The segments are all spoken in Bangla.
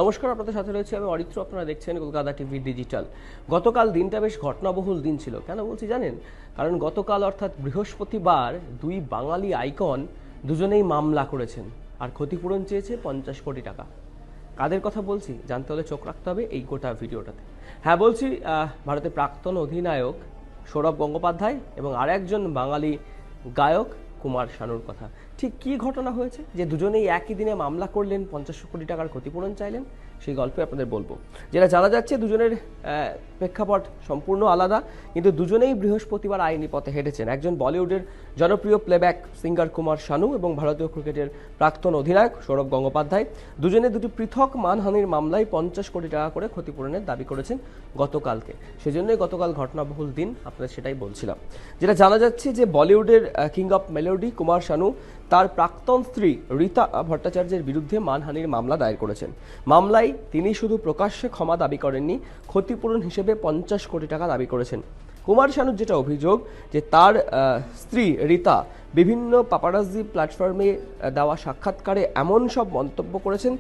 নমস্কার, আপনাদের সাথে রয়েছে আমি অরিত্র। আপনারা দেখছেন কলকাতা টিভি ডিজিটাল। গতকাল দিনটা বেশ ঘটনাবহুল দিন ছিল। কেন বলছি জানেন? কারণ গতকাল অর্থাৎ বৃহস্পতিবার দুই বাঙালি আইকন দুজনেই মামলা করেছেন আর ক্ষতিপূরণ চেয়েছে 50 কোটি টাকা। কাদের কথা বলছি জানতে হলে চোখ রাখতে হবে এই গোটা ভিডিওটাতে। হ্যাঁ বলছি, ভারতের প্রাক্তন অধিনায়ক সৌরভ গঙ্গোপাধ্যায় এবং আরেকজন বাঙালি গায়ক কুমার শানুর কথা। ঠিক কী ঘটনা হয়েছে যে দুজনেই একই দিনে মামলা করলেন, 50 কোটি টাকার ক্ষতিপূরণ চাইলেন, সেই গল্পে আপনাদের বলবো। যেটা জানা যাচ্ছে দুজনের প্রেক্ষাপট সম্পূর্ণ আলাদা, কিন্তু দুজনেই বৃহস্পতিবার আইনি পথে হেঁটেছেন। একজন বলিউডের জনপ্রিয় প্লেব্যাক সিঙ্গার কুমার শানু এবং ভারতীয় ক্রিকেটের প্রাক্তন অধিনায়ক সৌরভ গঙ্গোপাধ্যায় দুজনে দুটি পৃথক মানহানির মামলায় 50 কোটি টাকা করে ক্ষতিপূরণের দাবি করেছেন গতকালকে। সেজন্যই গতকাল ঘটনাবহুল দিন, আপনাদের সেটাই বলছিলাম। যেটা জানা যাচ্ছে যে বলিউডের king of melody Kumar Sanu তার প্রাক্তন স্ত্রী রীতা ভট্টাচার্যের বিরুদ্ধে মানহানির মামলা দায়ের করেছেন। মামলায় তিনি শুধু প্রকাশ্যে ক্ষমা দাবি করেননি, ক্ষতিপূরণ হিসেবে 50 কোটি টাকা দাবি করেছেন। কুমার শানুর যেটা অভিযোগ যে তার স্ত্রী রীতা বিভিন্ন পাপারাজি প্ল্যাটফর্মে দেওয়া সাক্ষাৎকারে এমন সব মন্তব্য করেছেন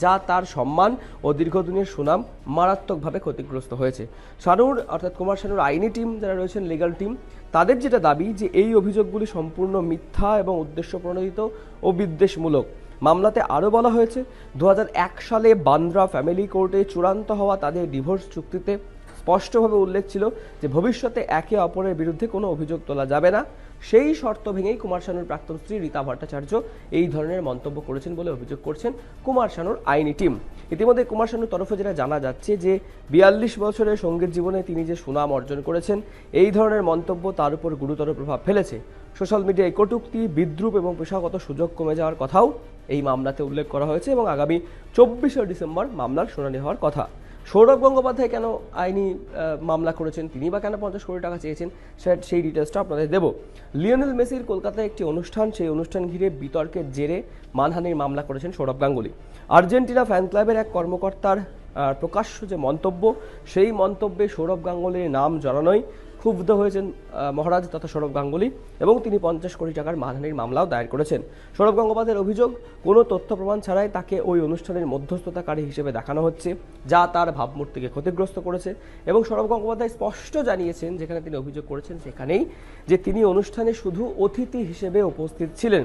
যা তার সম্মান ও দীর্ঘদিনের সুনাম মারাত্মকভাবে ক্ষতিগ্রস্ত হয়েছে। শানুর অর্থাৎ কুমার শানুর আইনি টিম যারা রয়েছেন, লিগ্যাল টিম, তাদের যেটা দাবি যে এই অভিযোগগুলি সম্পূর্ণ মিথ্যা এবং উদ্দেশ্য প্রণোদিত ও বিদ্বেষমূলক। মামলাতে আরও বলা হয়েছে 2001 সালে বান্দ্রা ফ্যামিলি কোর্টে চূড়ান্ত হওয়া তাদের ডিভোর্স চুক্তিতে স্পষ্টভাবে উল্লেখ ছিল যে ভবিষ্যতে একে অপরের বিরুদ্ধে কোনো অভিযোগ তোলা যাবে না। সেই শর্ত ভেঙেই কুমার শানুর প্রাক্তন স্ত্রী রীতা ভট্টাচার্য এই ধরনের মন্তব্য করেছেন বলে অভিযোগ করছেন কুমার শানুর আইনি টিম। ইতিমধ্যে কুমার শানুর তরফে যেটা জানা যাচ্ছে যে 42 বছরের সঙ্গীত জীবনে তিনি যে সুনাম অর্জন করেছেন, এই ধরনের মন্তব্য তার উপর গুরুতর প্রভাব ফেলেছে। সোশ্যাল মিডিয়ায় কটূক্তি, বিদ্রূপ এবং পেশাগত সুযোগ কমে যাওয়ার কথাও এই মামলাতে উল্লেখ করা হয়েছে এবং আগামী 24শে ডিসেম্বর মামলার শুনানি হওয়ার কথা। সৌরভ গঙ্গোপাধ্যায় কেন আইনি মামলা করেছেন, তিনি বা কেন 50 কোটি টাকা চেয়েছেন, সেই ডিটেলসটা আপনাদের দেব। লিওনেল মেসির কলকাতায় একটি অনুষ্ঠান, সেই অনুষ্ঠান ঘিরে বিতর্কের জেরে মানহানির মামলা করেছেন সৌরভ গাঙ্গুলি। আর্জেন্টিনা ফ্যান ক্লাবের এক কর্মকর্তার প্রকাশ্য যে মন্তব্য, সেই মন্তব্যে সৌরভ গাঙ্গুলির নাম জড়ানোয় ক্ষুব্ধ হয়েছেন মহারাজ তথা সৌরভ গাঙ্গুলি এবং তিনি 50 কোটি টাকার মানহানির মামলাও দায়ের করেছেন। সৌরভ গঙ্গোপাধ্যায়ের অভিযোগ, কোনো তথ্য প্রমাণ ছাড়াই তাকে ওই অনুষ্ঠানের মধ্যস্থতাকারী হিসেবে দেখানো হচ্ছে, যা তার ভাবমূর্তিকে ক্ষতিগ্রস্ত করেছে। এবং সৌরভ গঙ্গোপাধ্যায় স্পষ্ট জানিয়েছেন, যেখানে তিনি অভিযোগ করেছেন সেখানেই, যে তিনি অনুষ্ঠানে শুধু অতিথি হিসেবে উপস্থিত ছিলেন,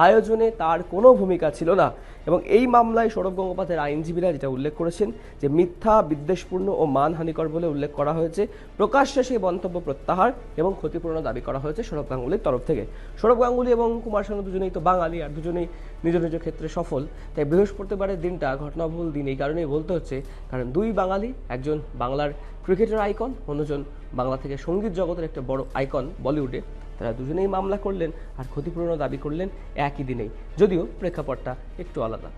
আয়োজনে তার কোনো ভূমিকা ছিল না। এবং এই মামলায় সৌরভ গঙ্গোপাধ্যায়ের আইনজীবীরা যেটা উল্লেখ করেছেন যে মিথ্যা, বিদ্বেষপূর্ণ ও মানহানিকর বলে উল্লেখ করা হয়েছে। প্রকাশ্যে সেই মন্তব্য প্রত্যাহার এবং ক্ষতিপূরণ দাবি করা হয়েছে সৌরভ গাঙ্গুলির তরফ থেকে। সৌরভ গাঙ্গুলি এবং কুমার শানু দুজনেই তো বাঙালি আর দুজনেই নিজ নিজ ক্ষেত্রে সফল। তাই বৃহস্পতিবারের দিনটা ঘটনাবহুল দিন এই কারণেই বলতে হচ্ছে, কারণ দুই বাঙালি, একজন বাংলার ক্রিকেটের আইকন, অন্যজন বাংলা থেকে সঙ্গীত জগতের একটা বড় আইকন বলিউডে, তারা দুজনেই মামলা করলেন আর ক্ষতিপূরণও দাবি করলেন একই দিনেই, যদিও প্রেক্ষাপটটা একটু আলাদা।